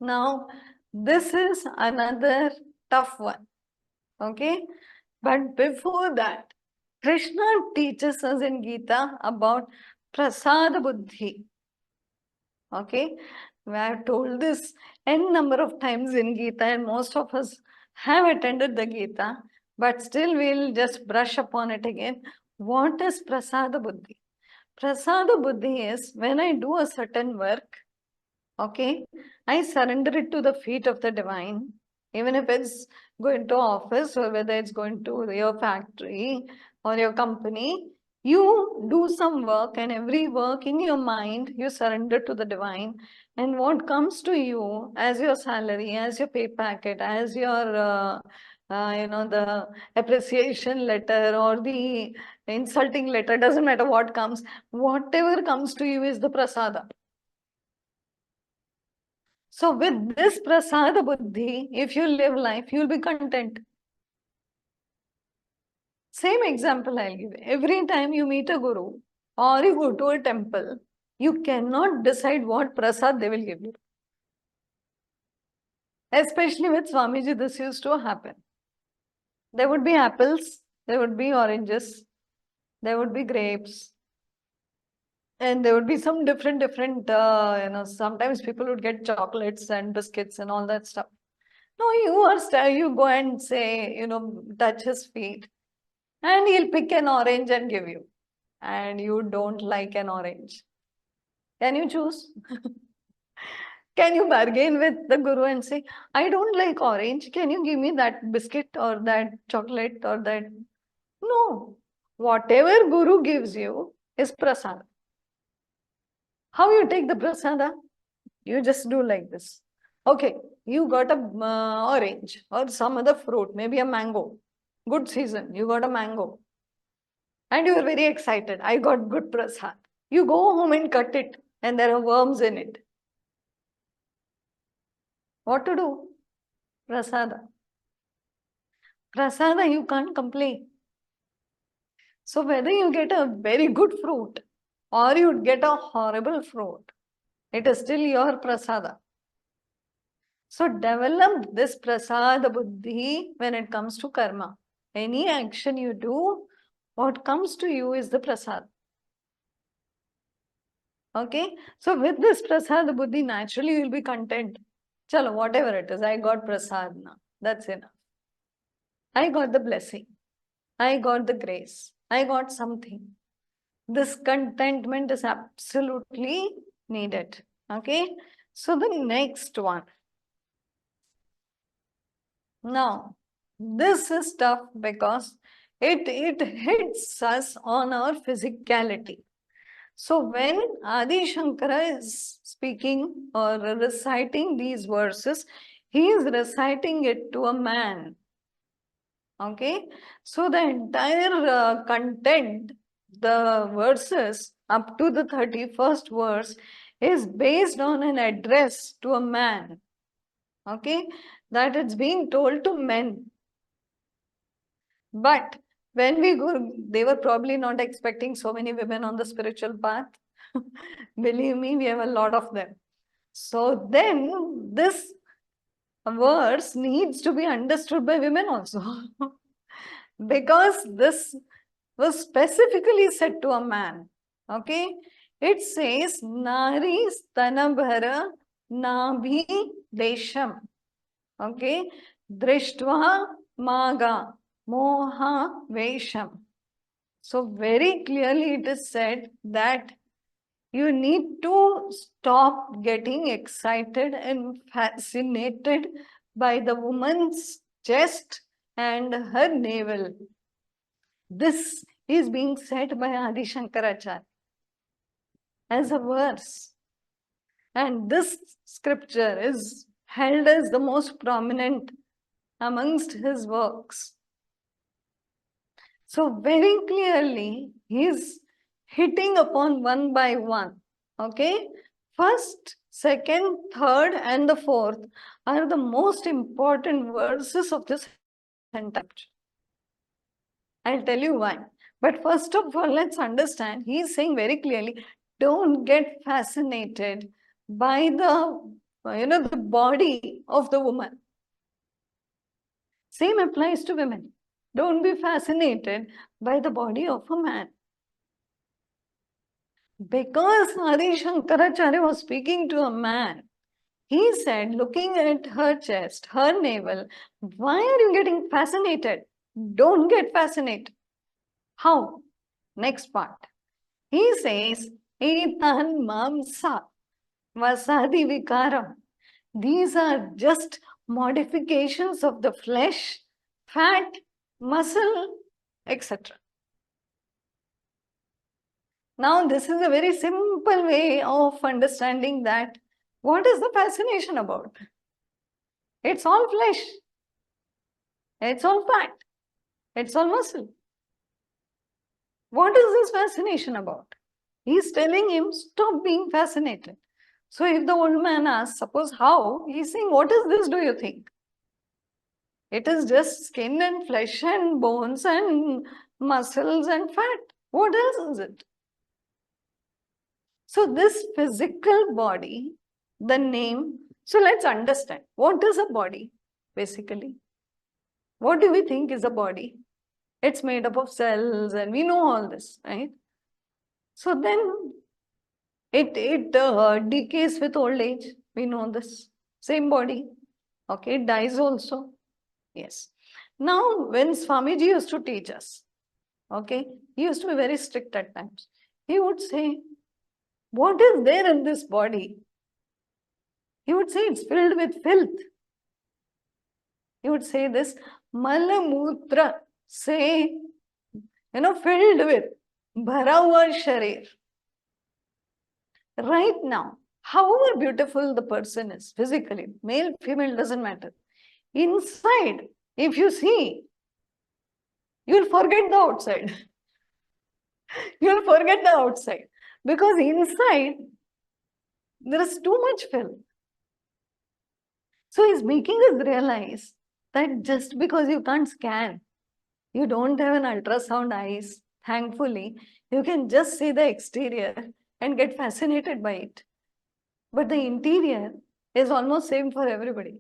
Now, this is another tough one. Okay. But before that, Krishna teaches us in Gita about prasad buddhi. Okay. We have told this n number of times in Gita, and most of us have attended the Gita, but still we'll just brush upon it again. What is prasad buddhi? Prasad buddhi is when I do a certain work, okay, I surrender it to the feet of the divine, even if it's going to office or whether it's going to your factory or your company. You do some work, and every work in your mind you surrender to the divine, and what comes to you as your salary, as your pay packet, as your the appreciation letter or the insulting letter, doesn't matter what comes, whatever comes to you is the prasada. So with this prasada buddhi, if you live life, you'll be content. Same example I'll give. Every time you meet a guru or you go to a temple, you cannot decide what prasad they will give you. Especially with Swamiji, this used to happen. There would be apples, there would be oranges, there would be grapes, and there would be some different, sometimes people would get chocolates and biscuits and all that stuff. No, you go and say, touch his feet, and he'll pick an orange and give you. And you don't like an orange. Can you choose? Can you bargain with the guru and say, I don't like orange. Can you give me that biscuit or that chocolate or that? No. Whatever guru gives you is prasad. How you take the prasada? You just do like this. Okay, you got a orange or some other fruit, maybe a mango. Good season, you got a mango. And you are very excited. I got good prasad. You go home and cut it, and there are worms in it. What to do? Prasada. Prasada, you can't complain. So whether you get a very good fruit or you get a horrible fruit, it is still your prasada. So develop this prasada buddhi when it comes to karma. Any action you do, what comes to you is the prasad. Okay, so with this prasad buddhi, naturally you will be content. Chalo, whatever it is, I got prasad now. That's enough. I got the blessing. I got the grace. I got something. This contentment is absolutely needed. Okay, so the next one. Now, this is tough because it hits us on our physicality. So when Adi Shankara is speaking or reciting these verses, he is reciting it to a man. Okay, so the entire content, the verses up to the 31st verse is based on an address to a man. Okay, that it's being told to men. But when we go, they were probably not expecting so many women on the spiritual path. Believe me, we have a lot of them. So then this verse needs to be understood by women also. Because this was specifically said to a man. Okay, it says Nari Stanabhara Nabhi Desham. Okay, Drishtva Maga Moha Vesham. So very clearly it is said that you need to stop getting excited and fascinated by the woman's chest and her navel. This is being said by Adi Shankaracharya as a verse. And this scripture is held as the most prominent amongst his works. So very clearly, he is hitting upon one by one. Okay, first, second, third, and the fourth are the most important verses of this entire. I'll tell you why. But first of all, let's understand. He is saying very clearly, don't get fascinated by the the body of the woman. Same applies to women. Don't be fascinated by the body of a man. Because Adi Shankaracharya was speaking to a man, he said, looking at her chest, her navel, why are you getting fascinated? Don't get fascinated. How? Next part. He says, Etan mamsa vasadi vikaram. These are just modifications of the flesh, fat, muscle, etc. Now, this is a very simple way of understanding that what is the fascination about? It's all flesh. It's all fat. It's all muscle. What is this fascination about? He's telling him, stop being fascinated. So if the old man asks, suppose how? He's saying, what is this, do you think? It is just skin and flesh and bones and muscles and fat. What else is it? So this physical body, the name, so let's understand. What is a body, basically? What do we think is a body? It's made up of cells and we know all this, right? So then it decays with old age. We know this. Same body. Okay, it dies also. Yes. Now, when Swamiji used to teach us, okay, he used to be very strict at times. He would say, what is there in this body? He would say it's filled with filth. He would say this, Malamutra, say, filled with bhara hua sharir. Right now, however beautiful the person is physically, male, female, doesn't matter. Inside, if you see, you'll forget the outside. You'll forget the outside. Because inside, there is too much filth. So he's making us realize that just because you can't scan, you don't have an ultrasound eyes, thankfully, you can just see the exterior and get fascinated by it. But the interior is almost same for everybody.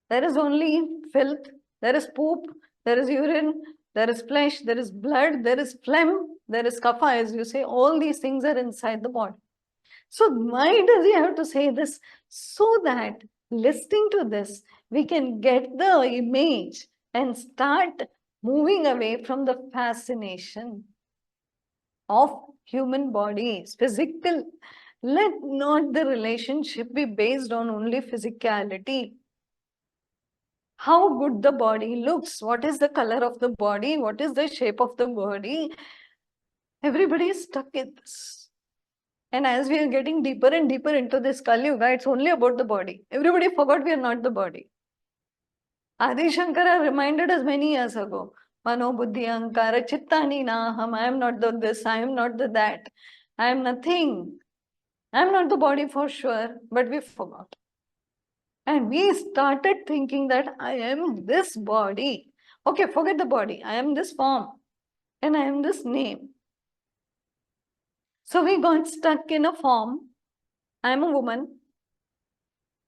There is only filth, there is poop, there is urine, there is flesh, there is blood, there is phlegm, there is kapha, as you say. All these things are inside the body. So why does he have to say this? So that listening to this, we can get the image and start moving away from the fascination of human bodies, physical. Let not the relationship be based on only physicality. How good the body looks, what is the color of the body, what is the shape of the body. Everybody is stuck in this. And as we are getting deeper and deeper into this Kali Yuga, it's only about the body. Everybody forgot we are not the body. Adi Shankara reminded us many years ago, Mano Buddhi Ankara Chittani Naham, I am not the this, I am not the that, I am nothing. I am not the body for sure, but we forgot. And we started thinking that I am this body. Okay, forget the body. I am this form and I am this name. So we got stuck in a form. I am a woman,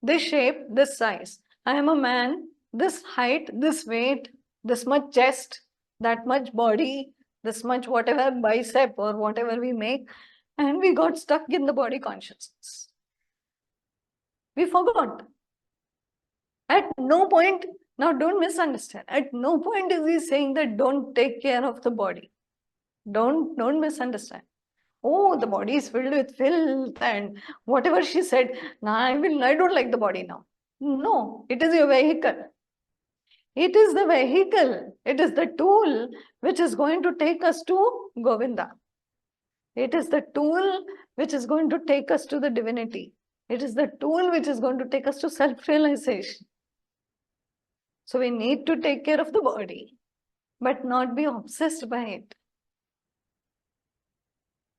this shape, this size. I am a man, this height, this weight, this much chest, that much body, this much whatever bicep or whatever we make. And we got stuck in the body consciousness. We forgot. At no point, now don't misunderstand, at no point is he saying that don't take care of the body. Don't misunderstand. Oh, the body is filled with filth and whatever she said, nah, I don't like the body now. No, it is your vehicle. It is the vehicle. It is the tool which is going to take us to Govinda. It is the tool which is going to take us to the divinity. It is the tool which is going to take us to self-realization. So we need to take care of the body, but not be obsessed by it.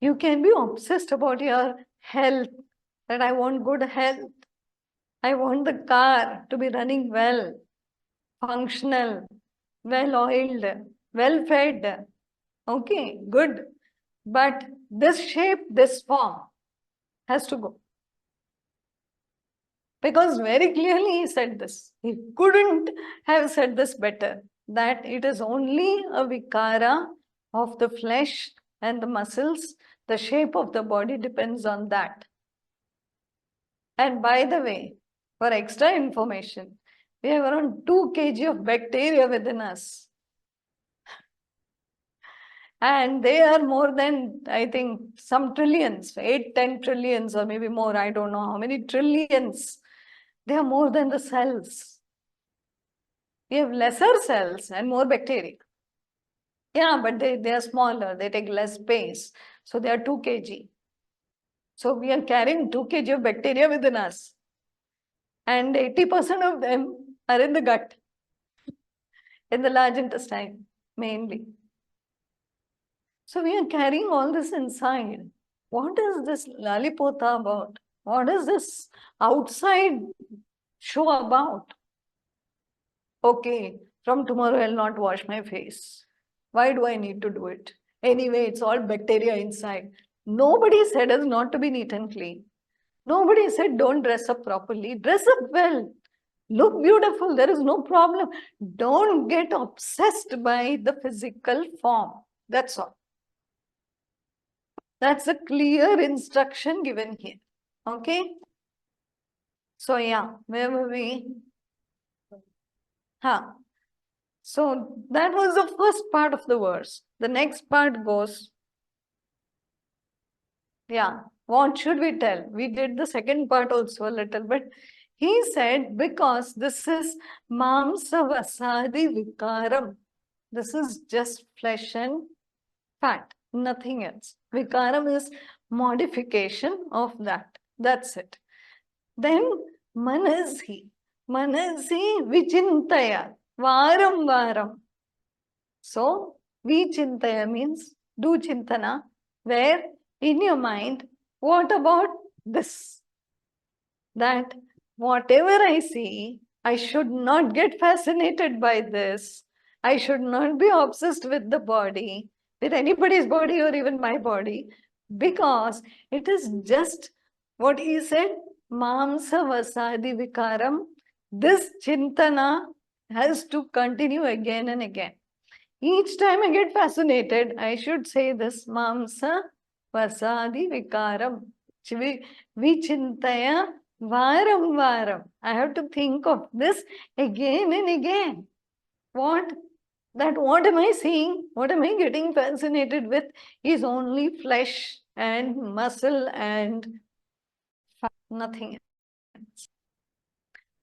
You can be obsessed about your health, that I want good health. I want the car to be running well, functional, well-oiled, well-fed. Okay, good. But this shape, this form has to go. Because very clearly he said this. He couldn't have said this better, that it is only a vikara of the flesh and the muscles. The shape of the body depends on that. And by the way, for extra information, we have around 2 kg of bacteria within us. And they are more than, I think, some trillions, 8, 10 trillions, or maybe more. I don't know how many trillions. They are more than the cells. We have lesser cells and more bacteria. Yeah, but they are smaller. They take less space. So they are 2 kg. So we are carrying 2 kg of bacteria within us. And 80% of them are in the gut, in the large intestine, mainly. So we are carrying all this inside. What is this Lalipota about? What is this outside show about? Okay, from tomorrow I'll not wash my face. Why do I need to do it? Anyway, it's all bacteria inside. Nobody said us not to be neat and clean. Nobody said don't dress up properly. Dress up well. Look beautiful. There is no problem. Don't get obsessed by the physical form. That's all. That's a clear instruction given here. Okay? So yeah, where were we? So that was the first part of the verse. The next part goes, yeah, what should we tell? We did the second part also a little bit. He said, because this is mamsa vasadi vikaram. This is just flesh and fat, nothing else. Vikaram is modification of that. That's it. Then manasi vichintaya, varam varam. So vichintaya means do chintana, where in your mind, what about this? That whatever I see, I should not get fascinated by this. I should not be obsessed with the body, with anybody's body or even my body, because it is just what he said, mamsa vasadi vikaram. This chintana has to continue again and again. Each time I get fascinated, I should say this, mamsa vasadi vikaram. Vichintaya varam varam. I have to think of this again and again. What am I seeing? What am I getting fascinated with is only flesh and muscle and fat, nothing else.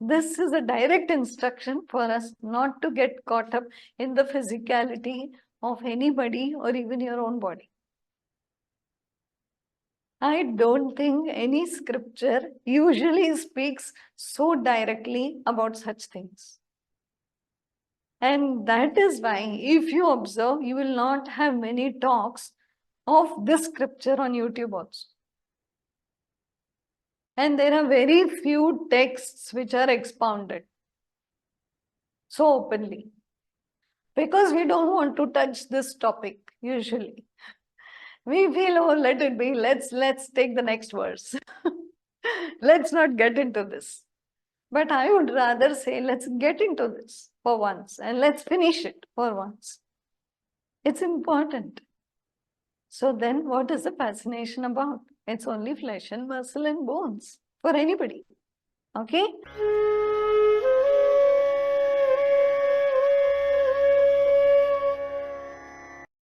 This is a direct instruction for us not to get caught up in the physicality of anybody or even your own body. I don't think any scripture usually speaks so directly about such things. And that is why, if you observe, you will not have many talks of this scripture on YouTube also. And there are very few texts which are expounded so openly. Because we don't want to touch this topic usually. We feel, oh, let it be. Let's take the next verse. Let's not get into this. But I would rather say, let's get into this for once and let's finish it for once. It's important. So then what is the fascination about? It's only flesh and muscle and bones for anybody. Okay?